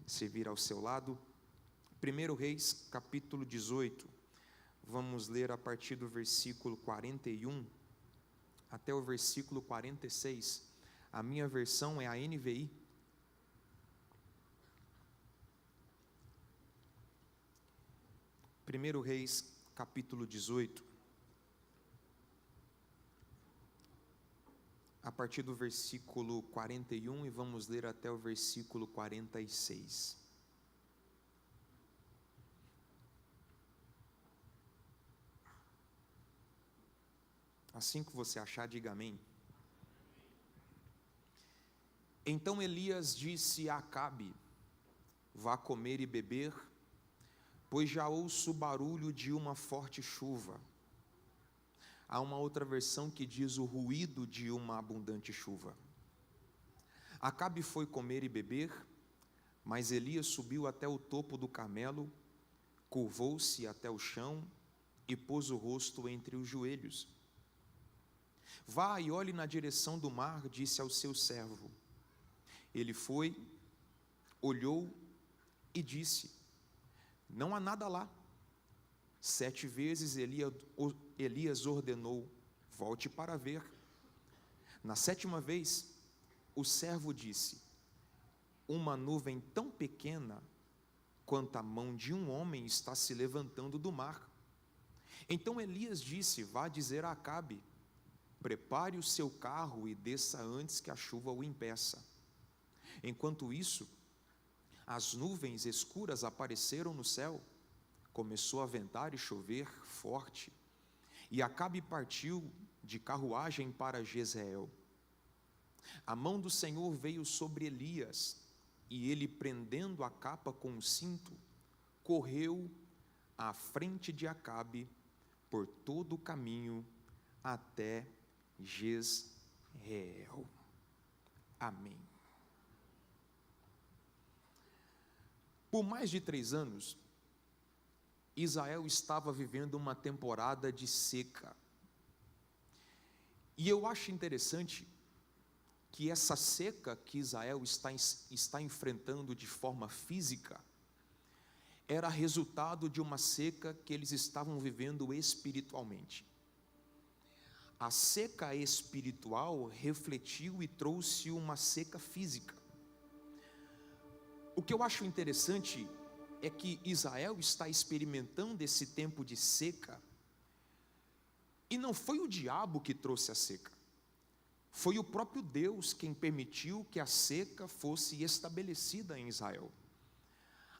servir ao seu lado. 1 Reis, capítulo 18, vamos ler a partir do versículo 41 até o versículo 46, a minha versão é a NVI. Primeiro Reis, capítulo 18, a partir do versículo 41 e vamos ler até o versículo 46. Assim que você achar, diga amém. Então Elias disse a Acabe: vá comer e beber, pois já ouço o barulho de uma forte chuva. Há uma outra versão que diz o ruído de uma abundante chuva. Acabe foi comer e beber, mas Elias subiu até o topo do Carmelo, curvou-se até o chão e pôs o rosto entre os joelhos. Vá e olhe na direção do mar, disse ao seu servo. Ele foi, olhou e disse: não há nada lá. 7 vezes Elias ordenou: volte para ver. Na 7ª vez, o servo disse: uma nuvem tão pequena quanto a mão de um homem está se levantando do mar. Então Elias disse: vá dizer a Acabe: prepare o seu carro e desça antes que a chuva o impeça. Enquanto isso, as nuvens escuras apareceram no céu, começou a ventar e chover forte, e Acabe partiu de carruagem para Jezreel. A mão do Senhor veio sobre Elias, e ele, prendendo a capa com o cinto, correu à frente de Acabe por todo o caminho até Jezreel. Amém. Por mais de 3 anos, Israel estava vivendo uma temporada de seca. E eu acho interessante que essa seca que Israel está enfrentando de forma física era resultado de uma seca que eles estavam vivendo espiritualmente. A seca espiritual refletiu e trouxe uma seca física. O que eu acho interessante é que Israel está experimentando esse tempo de seca, e não foi o diabo que trouxe a seca, foi o próprio Deus quem permitiu que a seca fosse estabelecida em Israel.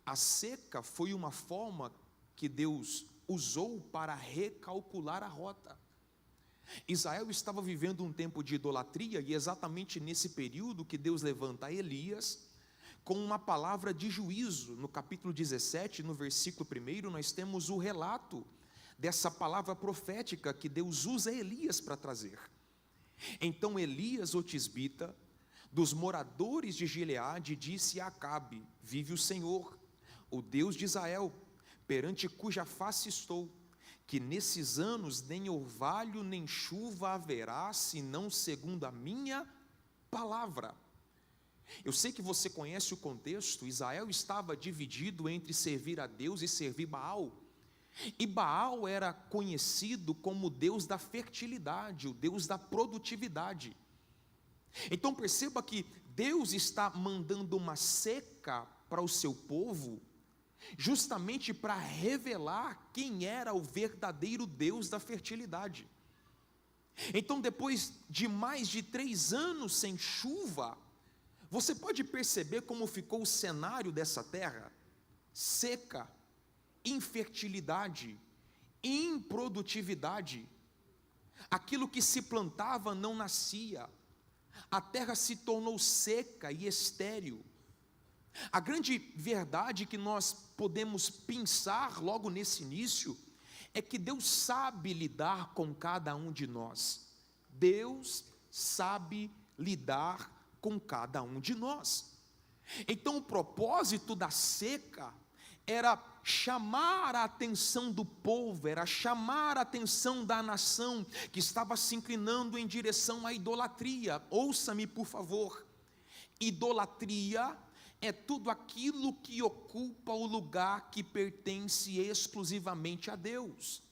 A seca foi uma forma que Deus usou para recalcular a rota. Israel estava vivendo um tempo de idolatria, e exatamente nesse período que Deus levanta Elias com uma palavra de juízo. No capítulo 17, no versículo 1, nós temos o relato dessa palavra profética que Deus usa Elias para trazer. Então Elias, o tisbita, dos moradores de Gileade, disse a Acabe: vive o Senhor, o Deus de Israel, perante cuja face estou, que nesses anos nem orvalho nem chuva haverá, senão segundo a minha palavra. Eu sei que você conhece o contexto. Israel estava dividido entre servir a Deus e servir Baal. E Baal era conhecido como o Deus da fertilidade, o Deus da produtividade. Então perceba que Deus está mandando uma seca para o seu povo, justamente para revelar quem era o verdadeiro Deus da fertilidade. Então, depois de mais de 3 anos sem chuva, você pode perceber como ficou o cenário dessa terra: seca, infertilidade, improdutividade. Aquilo que se plantava não nascia, a terra se tornou seca e estéril. A grande verdade que nós podemos pensar logo nesse início é que Deus sabe lidar com cada um de nós. Deus sabe lidar com cada um de nós. Então o propósito da seca era chamar a atenção do povo, era chamar a atenção da nação que estava se inclinando em direção à idolatria. Ouça-me, por favor. Idolatria é tudo aquilo que ocupa o lugar que pertence exclusivamente a Deus.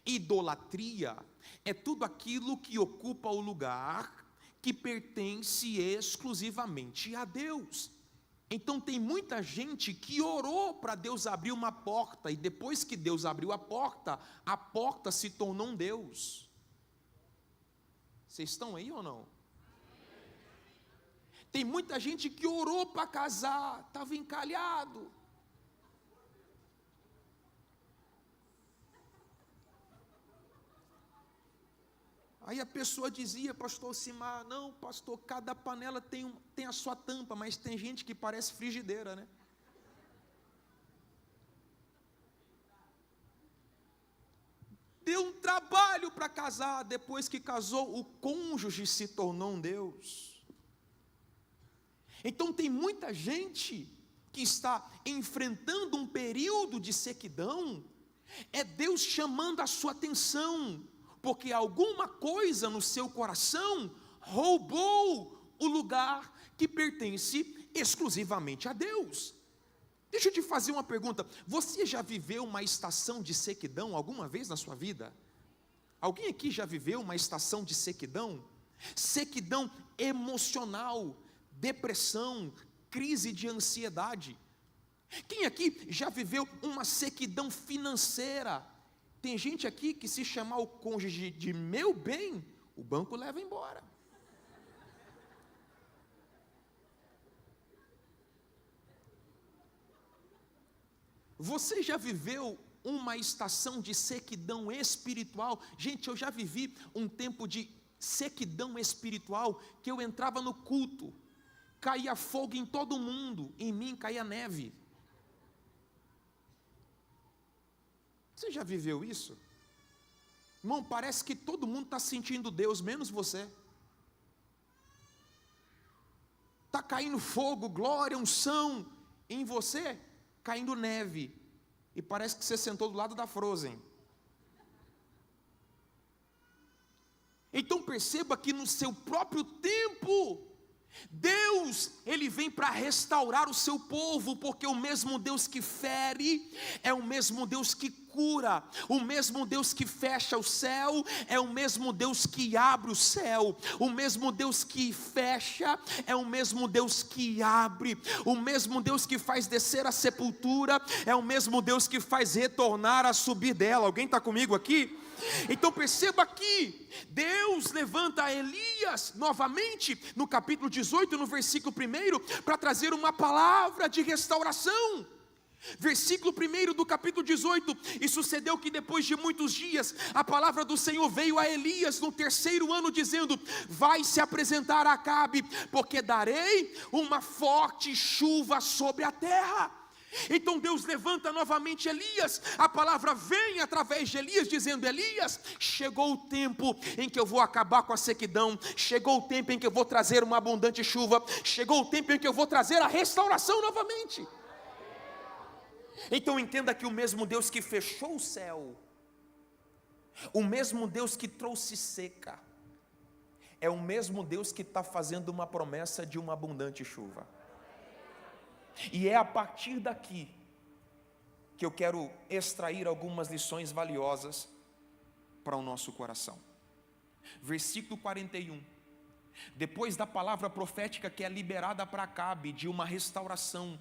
Idolatria é tudo aquilo que ocupa o lugar que pertence exclusivamente a Deus. Então tem muita gente que orou para Deus abrir uma porta, e depois que Deus abriu a porta se tornou um Deus. Vocês estão aí ou não? Tem muita gente que orou para casar, estava encalhado. Aí a pessoa dizia, pastor Simar, não, pastor, cada panela tem a sua tampa, mas tem gente que parece frigideira, né? Deu um trabalho para casar, depois que casou, o cônjuge se tornou um Deus. Então tem muita gente que está enfrentando um período de sequidão, é Deus chamando a sua atenção, porque alguma coisa no seu coração roubou o lugar que pertence exclusivamente a Deus. Deixa eu te fazer uma pergunta, você já viveu uma estação de sequidão alguma vez na sua vida? Alguém aqui já viveu uma estação de sequidão? Sequidão emocional, depressão, crise de ansiedade. Quem aqui já viveu uma sequidão financeira? Tem gente aqui que, se chamar o cônjuge de meu bem, o banco leva embora. Você já viveu uma estação de sequidão espiritual? Gente, eu já vivi um tempo de sequidão espiritual, que eu entrava no culto, caía fogo em todo mundo, em mim caía neve. Você já viveu isso? Irmão, parece que todo mundo está sentindo Deus, menos você. Está caindo fogo, glória, unção, em você, caindo neve. E parece que você sentou do lado da Frozen. Então perceba que no seu próprio tempo, Deus, Ele vem para restaurar o seu povo, porque o mesmo Deus que fere, é o mesmo Deus que cura, o mesmo Deus que fecha o céu, é o mesmo Deus que abre o céu, o mesmo Deus que fecha, é o mesmo Deus que abre, o mesmo Deus que faz descer a sepultura, é o mesmo Deus que faz retornar a subir dela. Alguém está comigo aqui? Então perceba que Deus levanta Elias novamente no capítulo 18, no versículo 1, para trazer uma palavra de restauração. Versículo 1 do capítulo 18: e sucedeu que depois de muitos dias, a palavra do Senhor veio a Elias no 3º ano, dizendo: vai se apresentar a Acabe, porque darei uma forte chuva sobre a terra. Então Deus levanta novamente Elias, a palavra vem através de Elias, dizendo: Elias, chegou o tempo em que eu vou acabar com a sequidão, chegou o tempo em que eu vou trazer uma abundante chuva, chegou o tempo em que eu vou trazer a restauração novamente. Então entenda que o mesmo Deus que fechou o céu, o mesmo Deus que trouxe seca, é o mesmo Deus que está fazendo uma promessa de uma abundante chuva. E é a partir daqui que eu quero extrair algumas lições valiosas para o nosso coração. Versículo 41. Depois da palavra profética que é liberada para Acabe, de uma restauração,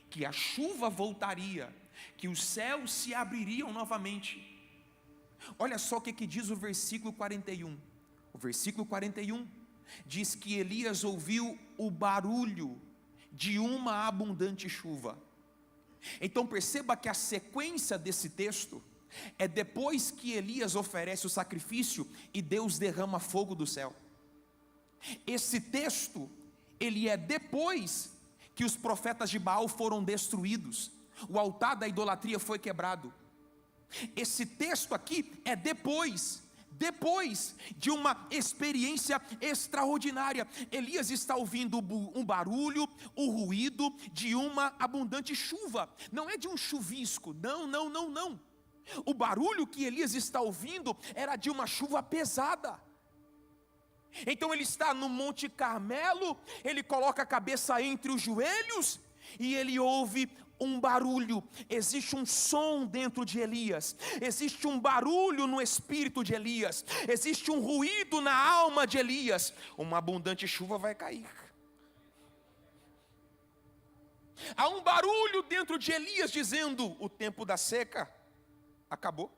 que a chuva voltaria, que os céus se abririam novamente. Olha só o que diz o versículo 41. O versículo 41 diz que Elias ouviu o barulho de uma abundante chuva. Então perceba que a sequência desse texto é depois que Elias oferece o sacrifício e Deus derrama fogo do céu. Esse texto, ele é depois que os profetas de Baal foram destruídos, o altar da idolatria foi quebrado. Esse texto aqui é depois de uma experiência extraordinária. Elias está ouvindo um barulho, o ruído de uma abundante chuva. Não é de um chuvisco, não. O barulho que Elias está ouvindo era de uma chuva pesada. Então ele está no Monte Carmelo, ele coloca a cabeça entre os joelhos e ele ouve um barulho. Existe um som dentro de Elias, existe um barulho no espírito de Elias, existe um ruído na alma de Elias. Uma abundante chuva vai cair. Há um barulho dentro de Elias dizendo: o tempo da seca acabou.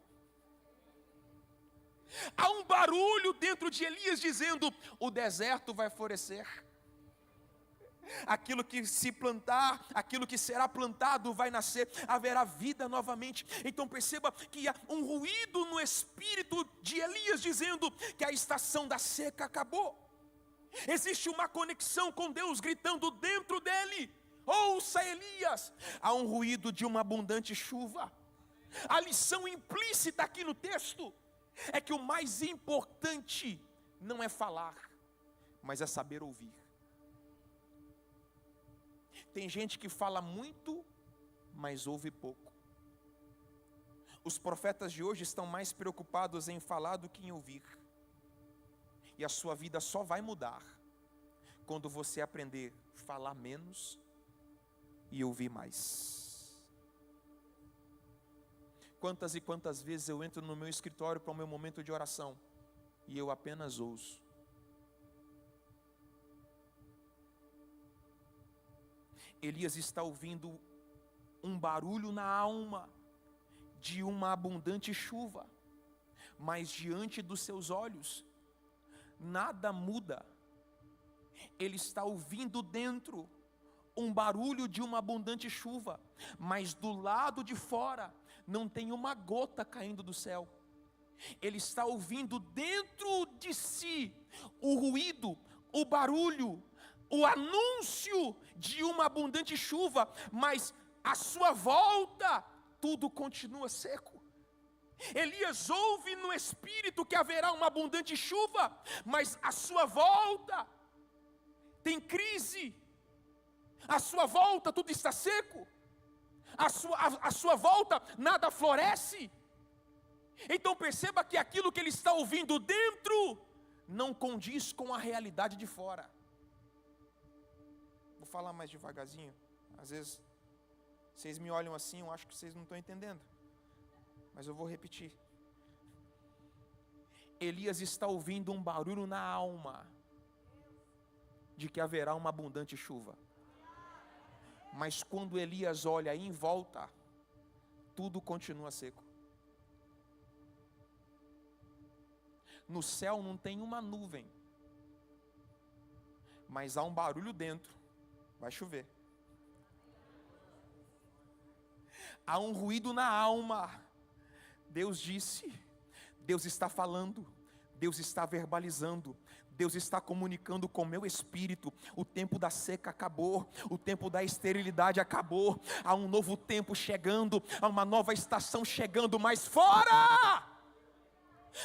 Há um barulho dentro de Elias dizendo: o deserto vai florescer. Aquilo que se plantar, aquilo que será plantado vai nascer, haverá vida novamente. Então perceba que há um ruído no espírito de Elias dizendo que a estação da seca acabou. Existe uma conexão com Deus gritando dentro dele: ouça, Elias. Há um ruído de uma abundante chuva. A lição implícita aqui no texto é que o mais importante não é falar, mas é saber ouvir. Tem gente que fala muito, mas ouve pouco. Os profetas de hoje estão mais preocupados em falar do que em ouvir. E a sua vida só vai mudar quando você aprender a falar menos e ouvir mais. Quantas e quantas vezes eu entro no meu escritório para o meu momento de oração e eu apenas ouço. Elias está ouvindo um barulho na alma de uma abundante chuva, mas diante dos seus olhos nada muda. Ele está ouvindo dentro um barulho de uma abundante chuva, mas do lado de fora não tem uma gota caindo do céu. Ele está ouvindo dentro de si o ruído, o barulho, o anúncio de uma abundante chuva, mas à sua volta tudo continua seco. Elias ouve no espírito que haverá uma abundante chuva, mas à sua volta tem crise, à sua volta tudo está seco, à sua volta nada floresce. Então perceba que aquilo que ele está ouvindo dentro não condiz com a realidade de fora. Vou falar mais devagarzinho. Às vezes vocês me olham assim, eu acho que vocês não estão entendendo, mas eu vou repetir. Elias está ouvindo um barulho na alma de que haverá uma abundante chuva. Mas quando Elias olha em volta, tudo continua seco. No céu não tem uma nuvem, mas há um barulho dentro, vai chover. Há um ruído na alma. Deus disse, Deus está falando, Deus está verbalizando, Deus está comunicando com o meu espírito. O tempo da seca acabou, o tempo da esterilidade acabou. Há um novo tempo chegando, há uma nova estação chegando, mas fora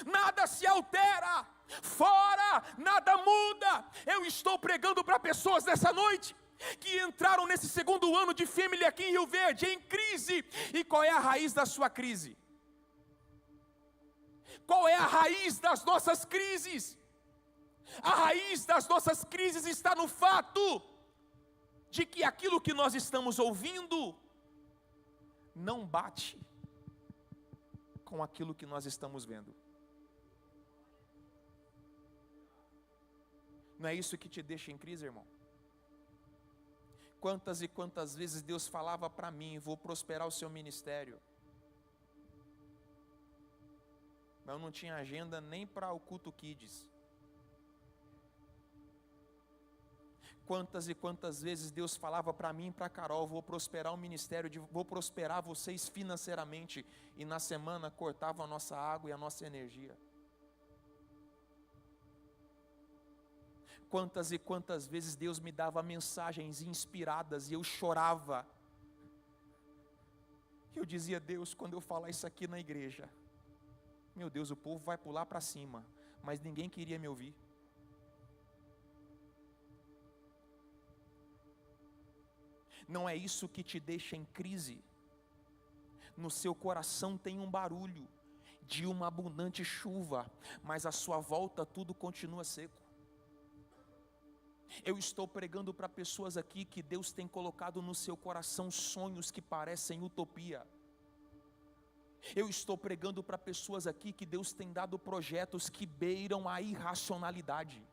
nada se altera, fora nada muda. Eu estou pregando para pessoas nessa noite que entraram nesse segundo ano de família aqui em Rio Verde, em crise. E qual é a raiz da sua crise? Qual é a raiz das nossas crises? A raiz das nossas crises está no fato de que aquilo que nós estamos ouvindo não bate com aquilo que nós estamos vendo. Não é isso que te deixa em crise, irmão? Quantas e quantas vezes Deus falava para mim: vou prosperar o seu ministério, mas eu não tinha agenda nem para o culto kids. Quantas e quantas vezes Deus falava para mim e para Carol: vou prosperar o ministério, vou prosperar vocês financeiramente, e na semana cortavam a nossa água e a nossa energia. Quantas e quantas vezes Deus me dava mensagens inspiradas e eu chorava. Eu dizia: Deus, quando eu falar isso aqui na igreja, meu Deus, o povo vai pular para cima. Mas ninguém queria me ouvir. Não é isso que te deixa em crise. No seu coração tem um barulho de uma abundante chuva, mas à sua volta tudo continua seco. Eu estou pregando para pessoas aqui que Deus tem colocado no seu coração sonhos que parecem utopia. Eu estou pregando para pessoas aqui que Deus tem dado projetos que beiram a irracionalidade.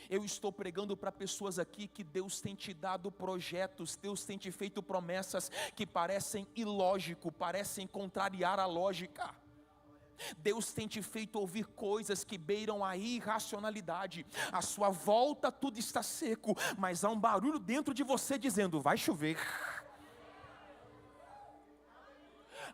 Eu estou pregando para pessoas aqui que Deus tem te dado projetos, Deus tem te feito promessas que parecem ilógico, parecem contrariar a lógica. Deus tem te feito ouvir coisas que beiram a irracionalidade. À sua volta tudo está seco, mas há um barulho dentro de você dizendo: vai chover.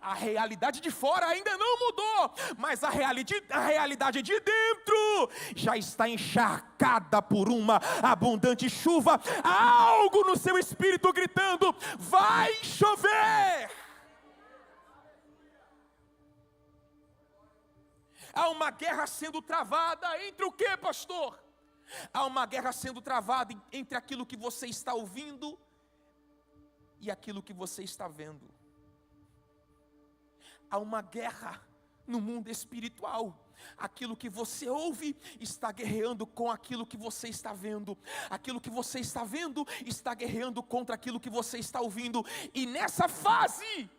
A realidade de fora ainda não mudou, mas a realidade de dentro já está encharcada por uma abundante chuva. Há algo no seu espírito gritando: vai chover. Há uma guerra sendo travada entre o que, pastor? Há uma guerra sendo travada entre aquilo que você está ouvindo e aquilo que você está vendo. Há uma guerra no mundo espiritual. Aquilo que você ouve está guerreando com aquilo que você está vendo. Aquilo que você está vendo está guerreando contra aquilo que você está ouvindo. E nessa fase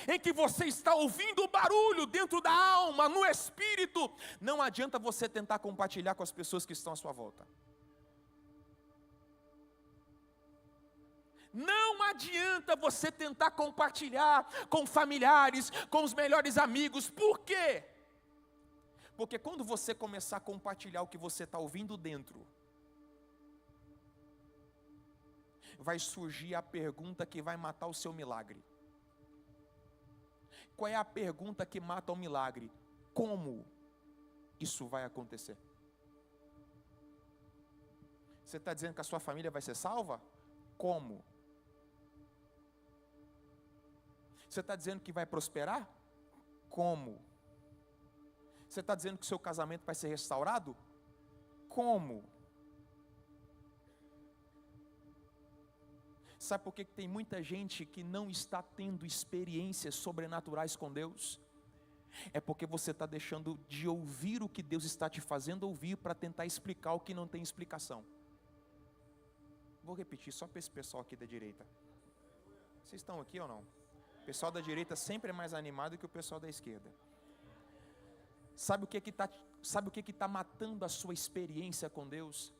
em que você está ouvindo o barulho dentro da alma, no espírito, não adianta você tentar compartilhar com as pessoas que estão à sua volta. Não adianta você tentar compartilhar com familiares, com os melhores amigos. Por quê? Porque quando você começar a compartilhar o que você está ouvindo dentro, vai surgir a pergunta que vai matar o seu milagre. Qual é a pergunta que mata o milagre? Como isso vai acontecer? Você está dizendo que a sua família vai ser salva? Como? Você está dizendo que vai prosperar? Como? Você está dizendo que o seu casamento vai ser restaurado? Como? Sabe por que tem muita gente que não está tendo experiências sobrenaturais com Deus? É porque você está deixando de ouvir o que Deus está te fazendo ouvir para tentar explicar o que não tem explicação. Vou repetir só para esse pessoal aqui da direita. Vocês estão aqui ou não? O pessoal da direita sempre é mais animado que o pessoal da esquerda. Sabe o que está matando a sua experiência com Deus?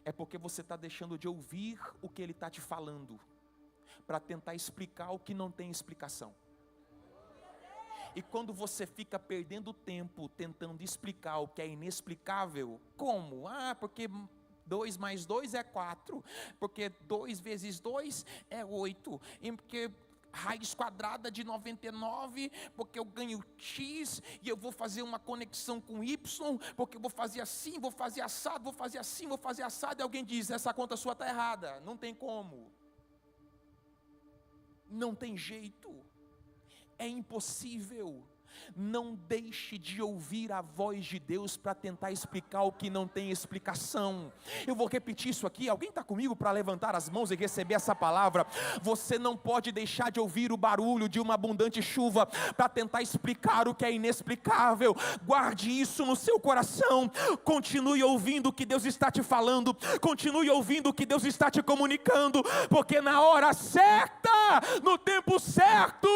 É porque você está deixando de ouvir o que Ele está te falando, para tentar explicar o que não tem explicação. E quando você fica perdendo tempo tentando explicar o que é inexplicável, como? Porque 2 mais 2 é 4, porque 2 vezes 2 é 8, e porque raiz quadrada de 99, porque eu ganho x, e eu vou fazer uma conexão com y, porque eu vou fazer assim, vou fazer assado, vou fazer assim, vou fazer assado, e alguém diz: essa conta sua está errada, não tem como, não tem jeito, é impossível. Não deixe de ouvir a voz de Deus para tentar explicar o que não tem explicação. Eu vou repetir isso aqui. Alguém está comigo para levantar as mãos e receber essa palavra? Você não pode deixar de ouvir o barulho de uma abundante chuva para tentar explicar o que é inexplicável. Guarde isso no seu coração. Continue ouvindo o que Deus está te falando. Continue ouvindo o que Deus está te comunicando, porque na hora certa, no tempo certo,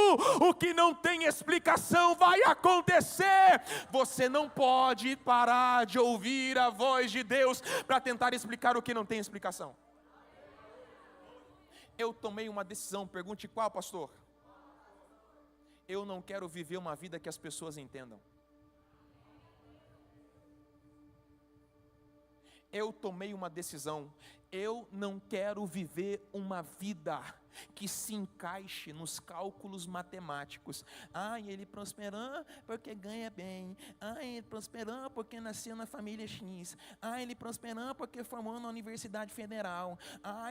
o que não tem explicação vai acontecer. Você não pode parar de ouvir a voz de Deus para tentar explicar o que não tem explicação. Eu tomei uma decisão. Pergunte qual, pastor? Eu não quero viver uma vida que as pessoas entendam. Eu tomei uma decisão. Eu não quero viver uma vida que se encaixe nos cálculos matemáticos. Ele prosperou porque ganha bem. Ele prosperou porque nasceu na família X. Ele prosperou porque formou na Universidade Federal.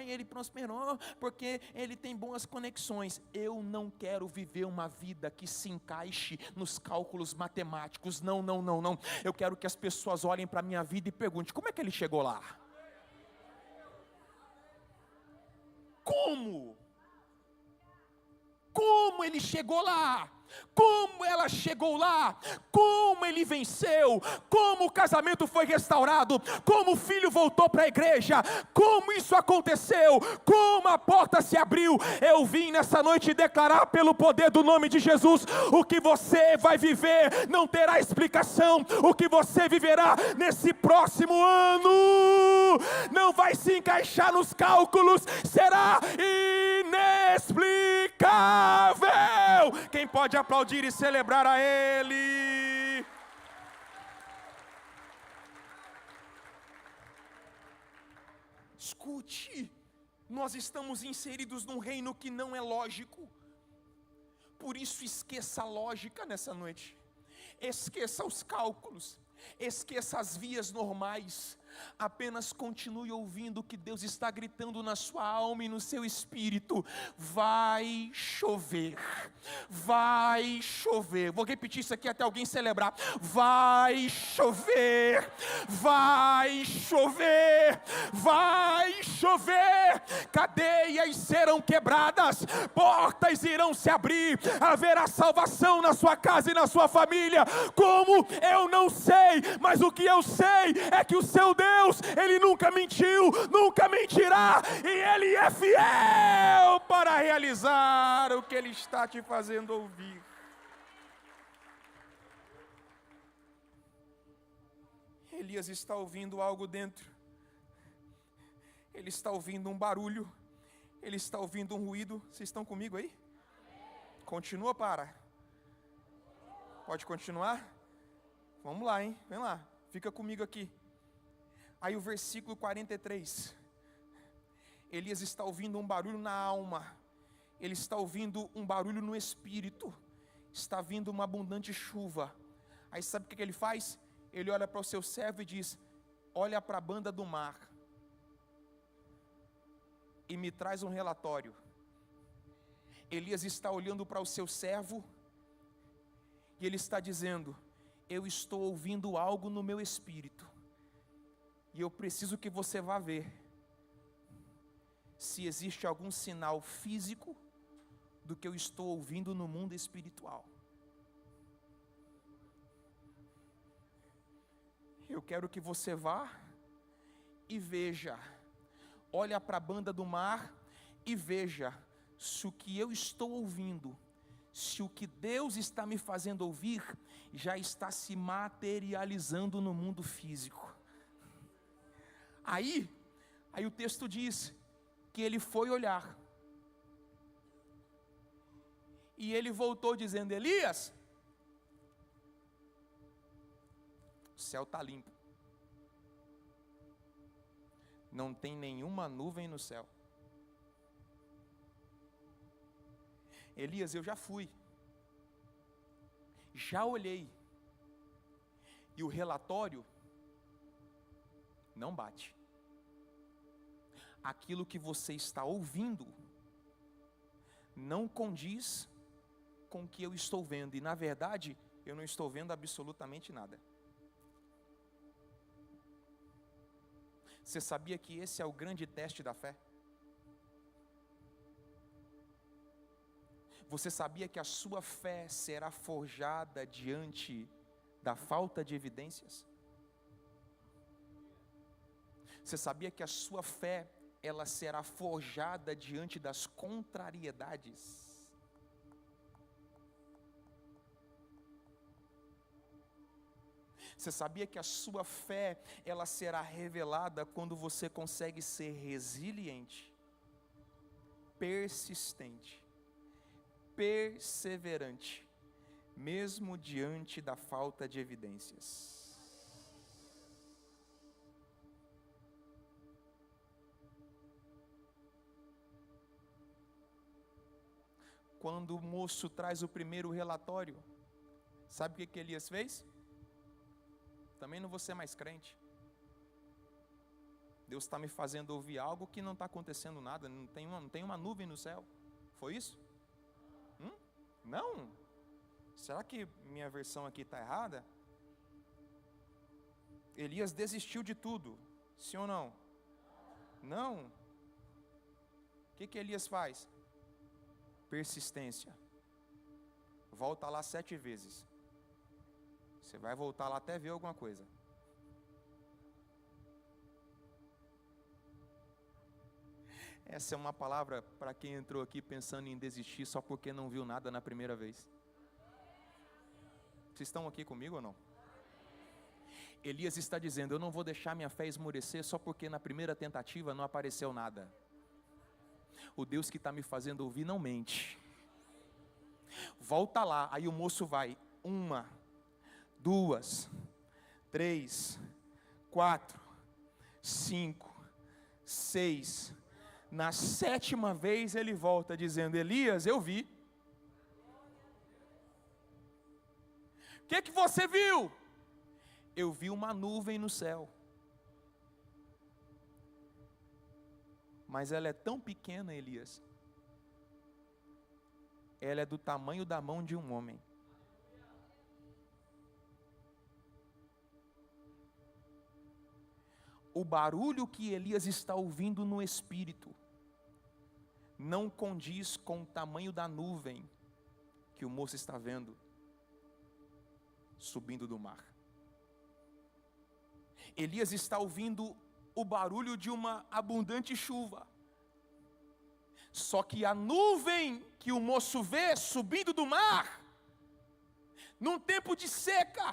Ele prosperou porque ele tem boas conexões. Eu não quero viver uma vida que se encaixe nos cálculos matemáticos. Não. Eu quero que as pessoas olhem para a minha vida e perguntem: como é que ele chegou lá? Como como ele chegou lá, como ela chegou lá, como ele venceu, como o casamento foi restaurado, como o filho voltou para a igreja, como isso aconteceu, como a porta se abriu. Eu vim nessa noite declarar pelo poder do nome de Jesus: o que você vai viver não terá explicação, o que você viverá nesse próximo ano não vai se encaixar nos cálculos, será inexplicável. Quem pode aplaudir e celebrar a Ele? Escute, nós estamos inseridos num reino que não é lógico, por isso esqueça a lógica nessa noite, esqueça os cálculos, esqueça as vias normais, apenas continue ouvindo o que Deus está gritando na sua alma e no seu espírito: vai chover, vai chover. Vou repetir isso aqui até alguém celebrar: vai chover, vai chover, vai chover. Cadeias serão quebradas, portas irão se abrir, haverá salvação na sua casa e na sua família. Como? Eu não sei, mas o que eu sei é que o seu Deus, Ele nunca mentiu, nunca mentirá, e Ele é fiel para realizar o que Ele está te fazendo ouvir. Elias está ouvindo algo dentro, ele está ouvindo um barulho, ele está ouvindo um ruído. Vocês estão comigo aí? Continua, pode continuar? Vamos lá, hein? Vem lá, fica comigo aqui. Aí o versículo 43, Elias está ouvindo um barulho na alma, ele está ouvindo um barulho no espírito, está vindo uma abundante chuva. Aí sabe o que ele faz? Ele olha para o seu servo e diz: olha para a banda do mar e me traz um relatório. Elias está olhando para o seu servo e ele está dizendo: eu estou ouvindo algo no meu espírito, e eu preciso que você vá ver se existe algum sinal físico do que eu estou ouvindo no mundo espiritual. Eu quero que você vá e veja, olha para a banda do mar e veja se o que eu estou ouvindo, se o que Deus está me fazendo ouvir, já está se materializando no mundo físico. Aí o texto diz que ele foi olhar, e ele voltou dizendo: Elias, o céu está limpo, não tem nenhuma nuvem no céu. Elias, eu já fui, já olhei, e o relatório não bate. Aquilo que você está ouvindo não condiz com o que eu estou vendo, e na verdade eu não estou vendo absolutamente nada. Você sabia que esse é o grande teste da fé? Você sabia que a sua fé será forjada diante da falta de evidências? Você sabia que a sua fé, ela será forjada diante das contrariedades? Você sabia que a sua fé, ela será revelada quando você consegue ser resiliente, persistente, perseverante, mesmo diante da falta de evidências? Quando o moço traz o primeiro relatório, sabe o que Elias fez? Também não vou ser mais crente. Deus está me fazendo ouvir algo que não está acontecendo nada, não tem uma nuvem no céu. Foi isso? Não? Será que minha versão aqui está errada? Elias desistiu de tudo, sim ou não? Não. O que Elias faz? Persistência, volta lá 7 vezes. Você vai voltar lá até ver alguma coisa. Essa é uma palavra para quem entrou aqui pensando em desistir só porque não viu nada na primeira vez. Vocês estão aqui comigo ou não? Elias está dizendo: eu não vou deixar minha fé esmorecer só porque na primeira tentativa não apareceu nada. O Deus que está me fazendo ouvir não mente. Volta lá. Aí o moço vai: 1, 2, 3, 4, 5, 6. Na 7ª vez ele volta dizendo: Elias, eu vi. O que você viu? Eu vi uma nuvem no céu. Mas ela é tão pequena, Elias. Ela é do tamanho da mão de um homem. O barulho que Elias está ouvindo no espírito não condiz com o tamanho da nuvem que o moço está vendo subindo do mar. Elias está ouvindo o barulho de uma abundante chuva. Só que a nuvem que o moço vê subindo do mar, num tempo de seca,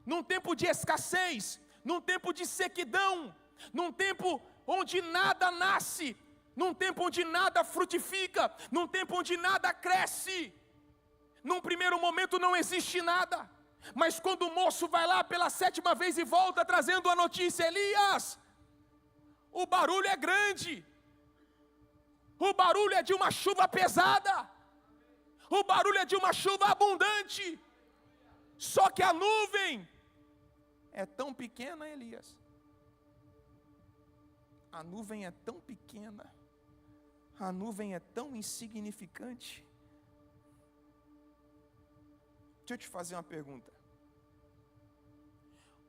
num tempo de escassez, num tempo de sequidão, num tempo onde nada nasce, num tempo onde nada frutifica, num tempo onde nada cresce, num primeiro momento não existe nada, mas quando o moço vai lá pela 7ª vez e volta trazendo a notícia: Elias, o barulho é grande, o barulho é de uma chuva pesada, o barulho é de uma chuva abundante, só que a nuvem é tão pequena, Elias. A nuvem é tão pequena, a nuvem é tão insignificante. Deixa eu te fazer uma pergunta.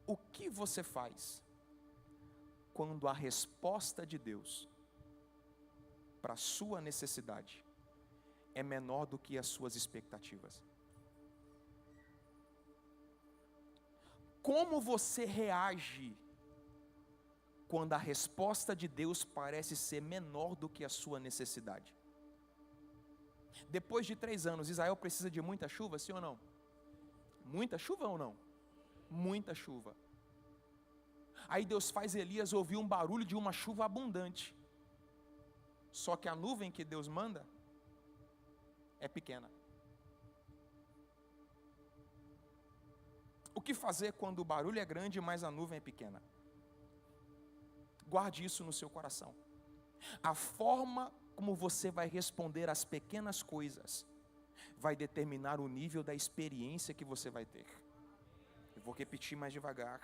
O que você faz quando a resposta de Deus para a sua necessidade é menor do que as suas expectativas? Como você reage quando a resposta de Deus parece ser menor do que a sua necessidade? Depois de 3 anos, Israel precisa de muita chuva, sim ou não? Muita chuva ou não? Muita chuva. Aí Deus faz Elias ouvir um barulho de uma chuva abundante. Só que a nuvem que Deus manda é pequena. O que fazer quando o barulho é grande, mas a nuvem é pequena? Guarde isso no seu coração. A forma como você vai responder às pequenas coisas vai determinar o nível da experiência que você vai ter. Eu vou repetir mais devagar.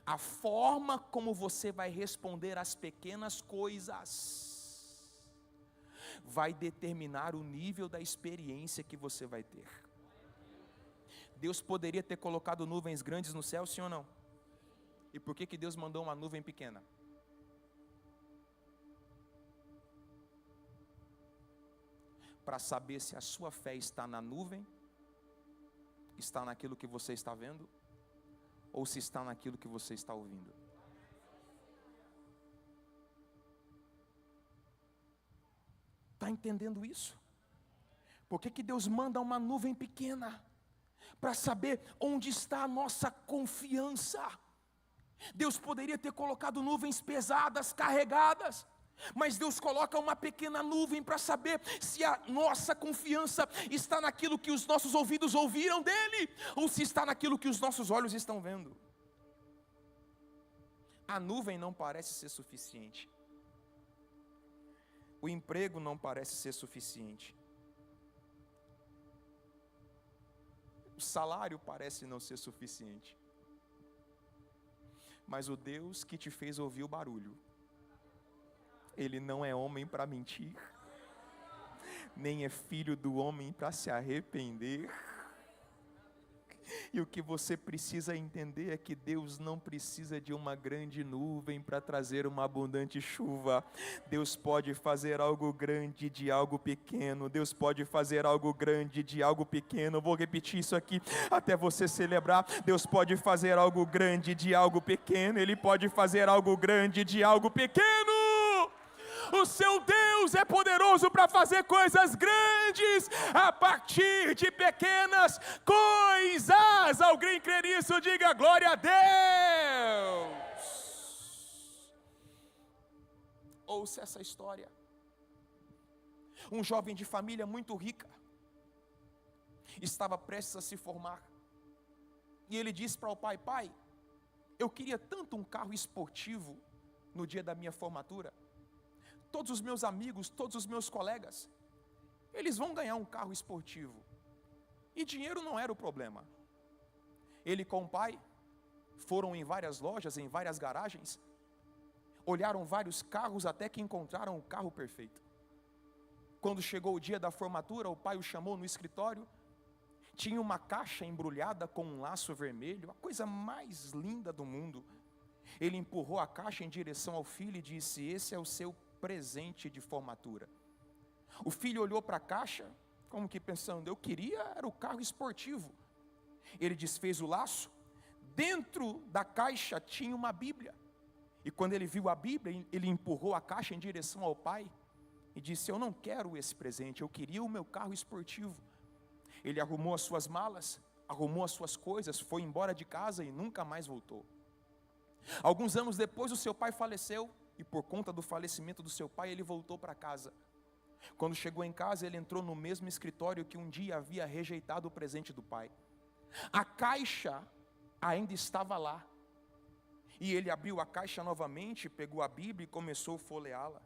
A forma como você vai responder às pequenas coisas vai determinar o nível da experiência que você vai ter. Deus poderia ter colocado nuvens grandes no céu, sim ou não? E por que Deus mandou uma nuvem pequena? Para saber se a sua fé está na nuvem, está naquilo que você está vendo, ou se está naquilo que você está ouvindo. Está entendendo isso? Por que Deus manda uma nuvem pequena? Para saber onde está a nossa confiança. Deus poderia ter colocado nuvens pesadas, carregadas, mas Deus coloca uma pequena nuvem para saber se a nossa confiança está naquilo que os nossos ouvidos ouviram dele, ou se está naquilo que os nossos olhos estão vendo. A nuvem não parece ser suficiente. O emprego não parece ser suficiente. O salário parece não ser suficiente. Mas o Deus que te fez ouvir o barulho, Ele não é homem para mentir, nem é filho do homem para se arrepender. E o que você precisa entender é que Deus não precisa de uma grande nuvem para trazer uma abundante chuva. Deus pode fazer algo grande de algo pequeno. Deus pode fazer algo grande de algo pequeno. Vou repetir isso aqui até você celebrar. Deus pode fazer algo grande de algo pequeno. Ele pode fazer algo grande de algo pequeno. O seu Deus é poderoso para fazer coisas grandes a partir de pequenas coisas. Alguém crê nisso? Diga glória a Deus. Ouça essa história. Um jovem de família muito rica estava prestes a se formar. E ele disse para o pai: pai, eu queria tanto um carro esportivo no dia da minha formatura. Todos os meus amigos, todos os meus colegas, eles vão ganhar um carro esportivo. E dinheiro não era o problema. Ele com o pai foram em várias lojas, em várias garagens, olharam vários carros até que encontraram o carro perfeito. Quando chegou o dia da formatura, o pai o chamou no escritório. Tinha uma caixa embrulhada com um laço vermelho, a coisa mais linda do mundo. Ele empurrou a caixa em direção ao filho e disse: esse é o seu presente de formatura. O filho olhou para a caixa, como que pensando: eu queria era o carro esportivo. Ele desfez o laço. Dentro da caixa tinha uma Bíblia. E quando ele viu a Bíblia, ele empurrou a caixa em direção ao pai e disse: eu não quero esse presente, eu queria o meu carro esportivo. Ele arrumou as suas malas, arrumou as suas coisas, foi embora de casa e nunca mais voltou. Alguns anos depois, o seu pai faleceu. E por conta do falecimento do seu pai, ele voltou para casa. Quando chegou em casa, ele entrou no mesmo escritório que um dia havia rejeitado o presente do pai. A caixa ainda estava lá. E ele abriu a caixa novamente, pegou a Bíblia e começou a folheá-la.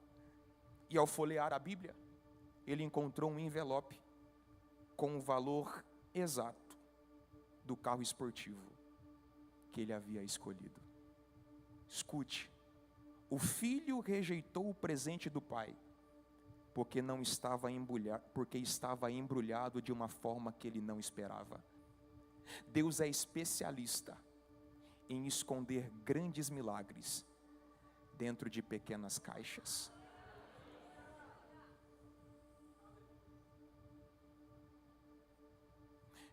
E ao folhear a Bíblia, ele encontrou um envelope com o valor exato do carro esportivo que ele havia escolhido. Escute. O filho rejeitou o presente do pai, porque estava embrulhado de uma forma que ele não esperava. Deus é especialista em esconder grandes milagres dentro de pequenas caixas.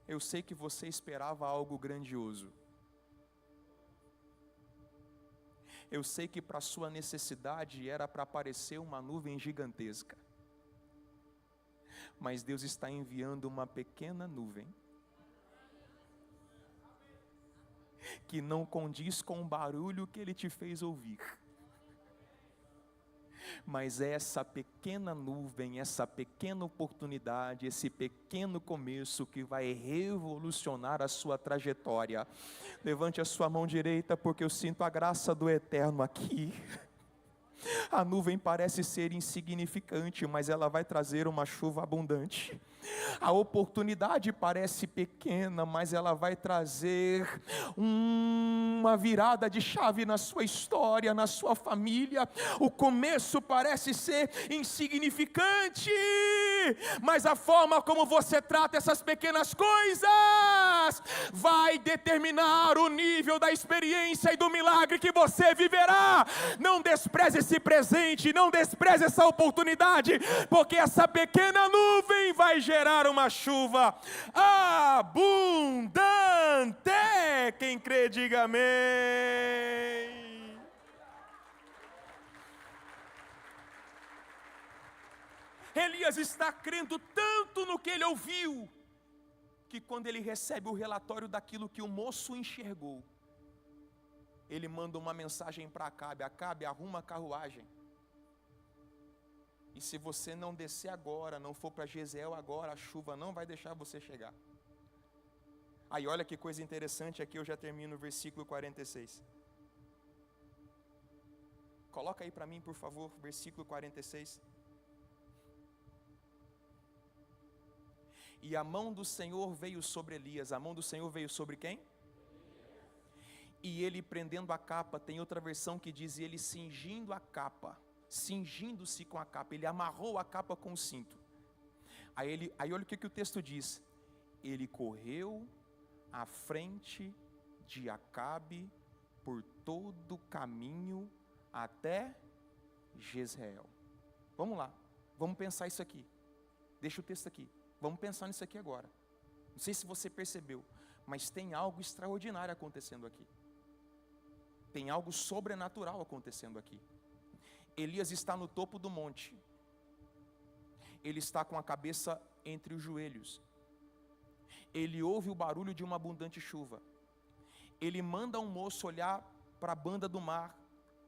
Eu sei que você esperava algo grandioso. Eu sei que para sua necessidade era para aparecer uma nuvem gigantesca. Mas Deus está enviando uma pequena nuvem que não condiz com o barulho que Ele te fez ouvir. Mas é essa pequena nuvem, essa pequena oportunidade, esse pequeno começo que vai revolucionar a sua trajetória. Levante a sua mão direita, porque eu sinto a graça do Eterno aqui. A nuvem parece ser insignificante, mas ela vai trazer uma chuva abundante. A oportunidade parece pequena, mas ela vai trazer uma virada de chave na sua história, na sua família. O começo parece ser insignificante, mas a forma como você trata essas pequenas coisas vai determinar o nível da experiência e do milagre que você viverá. Não despreze esse presente, não despreze essa oportunidade, porque essa pequena nuvem vai gerar uma chuva abundante. Quem crê, diga amém. Elias está crendo tanto no que ele ouviu, que quando ele recebe o relatório daquilo que o moço enxergou, ele manda uma mensagem para Acabe: Acabe, arruma a carruagem. E se você não descer agora, não for para Jezreel agora, a chuva não vai deixar você chegar. Aí olha que coisa interessante, aqui eu já termino o versículo 46. Coloca aí para mim, por favor, versículo 46. E a mão do Senhor veio sobre Elias. A mão do Senhor veio sobre quem? E ele prendendo a capa. Tem outra versão que diz: e ele cingindo a capa, cingindo-se com a capa. Ele amarrou a capa com o cinto. Aí olha o que o texto diz: ele correu à frente de Acabe por todo o caminho até Jezreel. Vamos lá, vamos pensar isso aqui. Deixa o texto aqui. Vamos pensar nisso aqui agora. Não sei se você percebeu, mas tem algo extraordinário acontecendo aqui. Tem algo sobrenatural acontecendo aqui. Elias está no topo do monte. Ele está com a cabeça entre os joelhos. Ele ouve o barulho de uma abundante chuva. Ele manda um moço olhar para a banda do mar.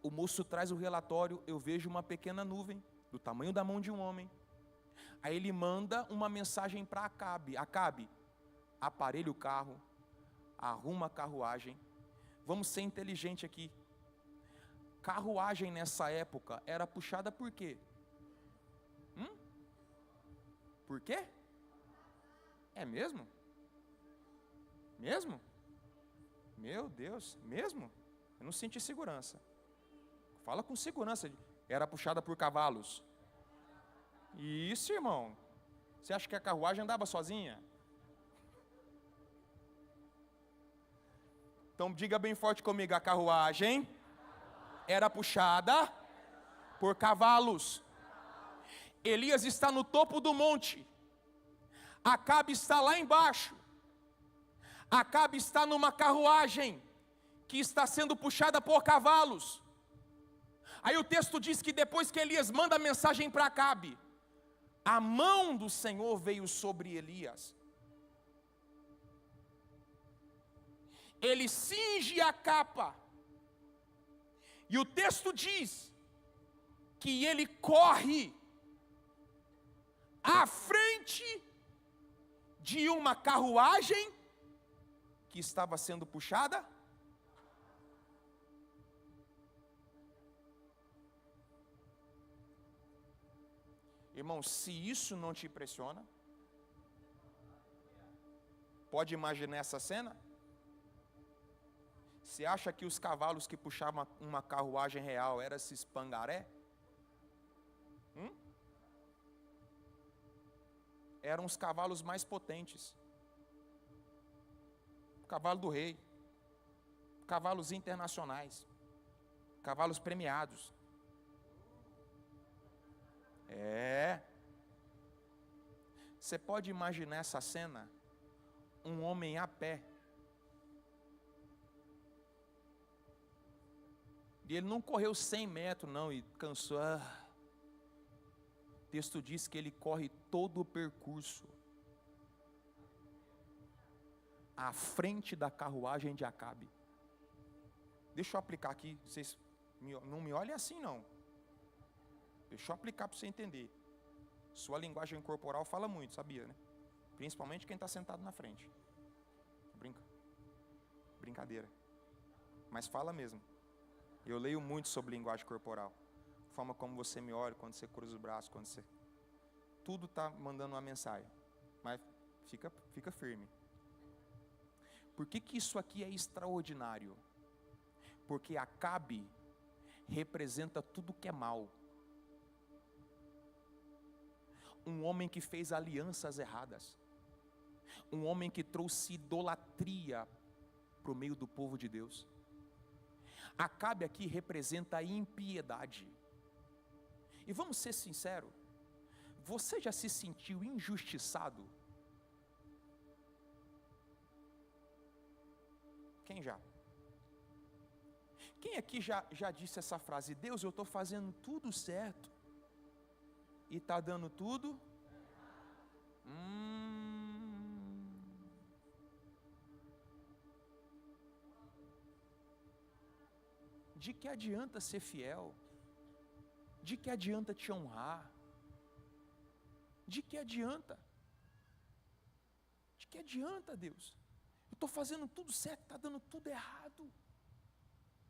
O moço traz o relatório: eu vejo uma pequena nuvem, do tamanho da mão de um homem. Aí ele manda uma mensagem para Acabe: Acabe, aparelha o carro, arruma a carruagem. Vamos ser inteligente aqui. Carruagem nessa época era puxada por quê? Por quê? É mesmo? Mesmo? Meu Deus, mesmo? Eu não senti segurança. Fala com segurança. Era puxada por cavalos. Isso, irmão. Você acha que a carruagem andava sozinha? Então diga bem forte comigo: a carruagem era puxada por cavalos. Elias está no topo do monte. Acabe está lá embaixo. Acabe está numa carruagem que está sendo puxada por cavalos. Aí o texto diz que depois que Elias manda a mensagem para Acabe, a mão do Senhor veio sobre Elias. Ele cinge a capa. E o texto diz que ele corre à frente de uma carruagem que estava sendo puxada. Irmão, se isso não te impressiona, pode imaginar essa cena? Você acha que os cavalos que puxavam uma carruagem real eram esses pangaré? Eram os cavalos mais potentes. O cavalo do rei. Cavalos internacionais. Cavalos premiados. Você pode imaginar essa cena? Um homem a pé. E ele não correu 100 metros não e cansou. O texto diz que ele corre todo o percurso à frente da carruagem de Acabe. Deixa eu aplicar aqui. Vocês não me olhem assim não. Deixa eu aplicar para você entender. Sua linguagem corporal fala muito, sabia, né? Principalmente quem está sentado na frente. Brincadeira. Mas fala mesmo. Eu leio muito sobre linguagem corporal. A forma como você me olha, quando você cruza os braços, quando você... Tudo está mandando uma mensagem. Mas fica firme. Por que isso aqui é extraordinário? Porque Acabe representa tudo que é mal. Um homem que fez alianças erradas. Um homem que trouxe idolatria para o meio do povo de Deus. Acabe aqui representa a impiedade. E vamos ser sinceros, você já se sentiu injustiçado? Quem já? Quem aqui já disse essa frase: Deus, eu estou fazendo tudo certo e está dando tudo? De que adianta ser fiel? De que adianta te honrar? De que adianta? De que adianta, Deus? Eu estou fazendo tudo certo, está dando tudo errado.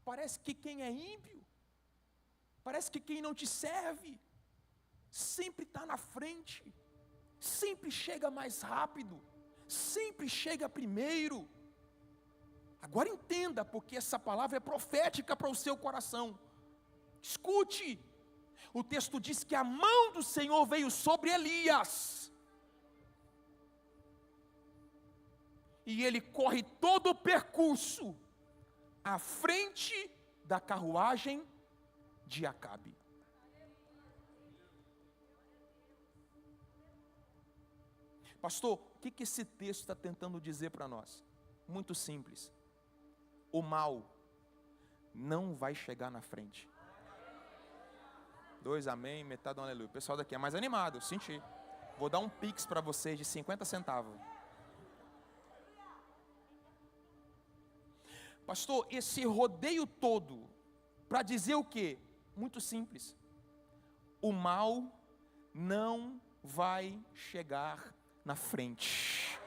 Parece que quem é ímpio, parece que quem não te serve, sempre está na frente, sempre chega mais rápido, sempre chega primeiro. Agora entenda, porque essa palavra é profética para o seu coração. Escute, o texto diz que a mão do Senhor veio sobre Elias. e ele corre todo o percurso à frente da carruagem de Acabe. Pastor, o que esse texto está tentando dizer para nós? Muito simples. O mal não vai chegar na frente. 2 amém, metade um aleluia. O pessoal daqui é mais animado, eu senti. Vou dar um pix para vocês de 50 centavos. Pastor, esse rodeio todo, para dizer o quê? Muito simples. O mal não vai chegar na frente.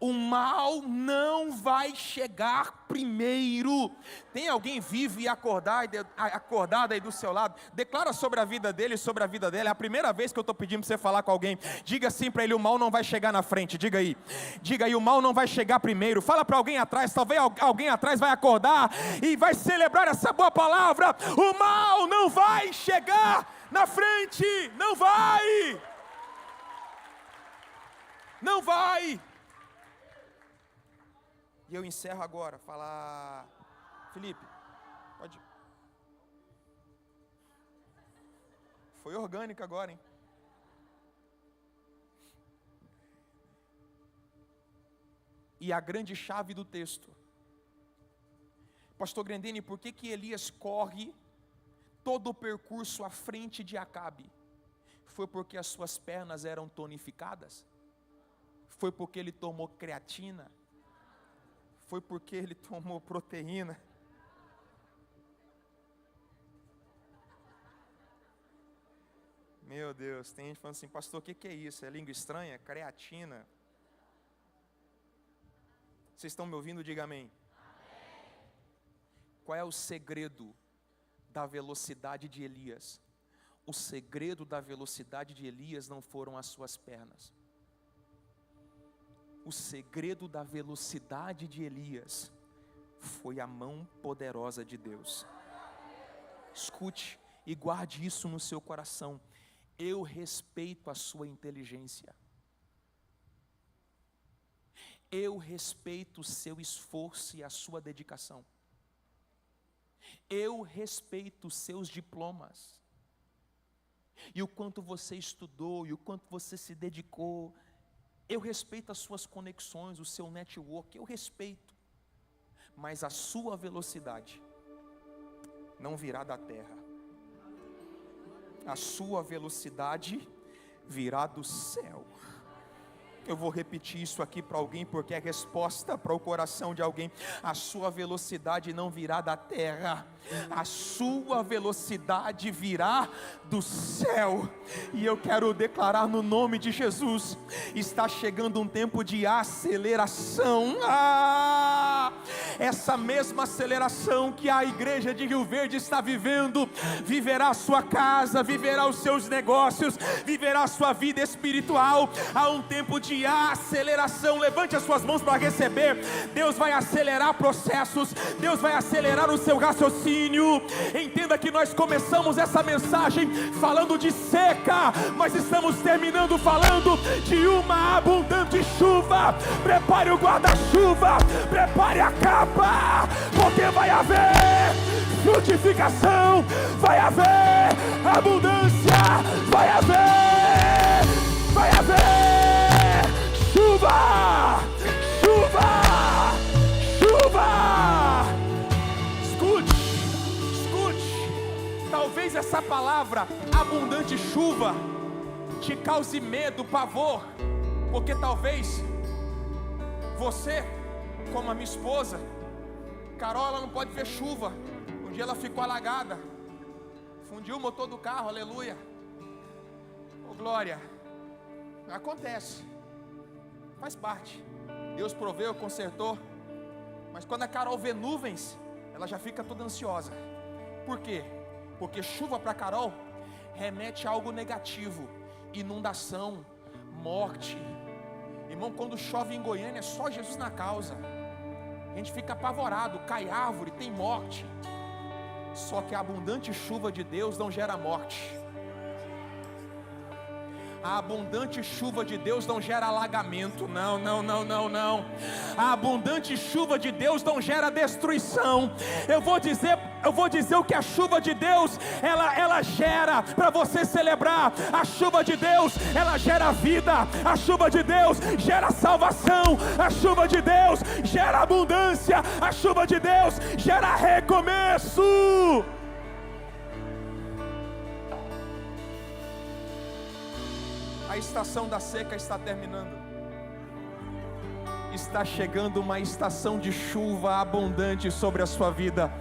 O mal não vai chegar primeiro. Tem alguém vivo e acordado aí do seu lado? Declara sobre a vida dele, sobre a vida dela. É a primeira vez que eu estou pedindo para você falar com alguém. Diga assim para ele: o mal não vai chegar na frente. Diga aí, o mal não vai chegar primeiro. Fala para alguém atrás, talvez alguém atrás vai acordar e vai celebrar essa boa palavra. O mal não vai chegar na frente. Não vai. Não vai. E eu encerro agora, falar, Felipe, pode ir. Foi orgânico agora, hein? E a grande chave do texto. Pastor Grandini, por que Elias corre todo o percurso à frente de Acabe? Foi porque as suas pernas eram tonificadas? Foi porque ele tomou creatina? Foi porque ele tomou proteína? Meu Deus, tem gente falando assim: pastor, o que é isso? É língua estranha? Creatina? Vocês estão me ouvindo? Diga amém. Amém. Qual é o segredo da velocidade de Elias? O segredo da velocidade de Elias não foram as suas pernas. O segredo da velocidade de Elias foi a mão poderosa de Deus. Escute e guarde isso no seu coração. Eu respeito a sua inteligência. Eu respeito o seu esforço e a sua dedicação. Eu respeito os seus diplomas. E o quanto você estudou, e o quanto você se dedicou. Eu respeito as suas conexões, o seu network, eu respeito. Mas a sua velocidade não virá da terra. A sua velocidade virá do céu. Eu vou repetir isso aqui para alguém, porque é resposta para o coração de alguém. A sua velocidade não virá da terra. A sua velocidade virá do céu. E eu quero declarar no nome de Jesus: está chegando um tempo de aceleração. Essa mesma aceleração que a igreja de Rio Verde está vivendo, viverá a sua casa, viverá os seus negócios, viverá a sua vida espiritual. Há um tempo de aceleração. Levante as suas mãos para receber. Deus vai acelerar processos. Deus vai acelerar o seu raciocínio. Entenda que nós começamos essa mensagem falando de seca, mas estamos terminando falando de uma abundante chuva. Prepare o guarda-chuva, prepare a capa, porque vai haver frutificação, vai haver abundância, vai haver chuva, chuva, chuva. Escute, talvez essa palavra abundante chuva te cause medo, pavor, porque talvez você, como a minha esposa Carol, ela não pode ver chuva. Um dia ela ficou alagada, fundiu o motor do carro, aleluia, oh glória. Acontece, faz parte. Deus proveu, consertou. Mas quando a Carol vê nuvens, ela já fica toda ansiosa. Por quê? Porque chuva para Carol remete a algo negativo: inundação, morte. Irmão, quando chove em Goiânia é só Jesus na causa. A gente fica apavorado, cai árvore, tem morte. Só que a abundante chuva de Deus não gera morte. A abundante chuva de Deus não gera alagamento, não. A abundante chuva de Deus não gera destruição. Eu vou dizer o que a chuva de Deus, ela gera para você celebrar. A chuva de Deus, ela gera vida. A chuva de Deus gera salvação. A chuva de Deus gera abundância. A chuva de Deus gera recomeço. A estação da seca está terminando. Está chegando uma estação de chuva abundante sobre a sua vida.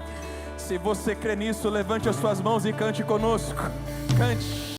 Se você crê nisso, levante as suas mãos e cante conosco. Cante.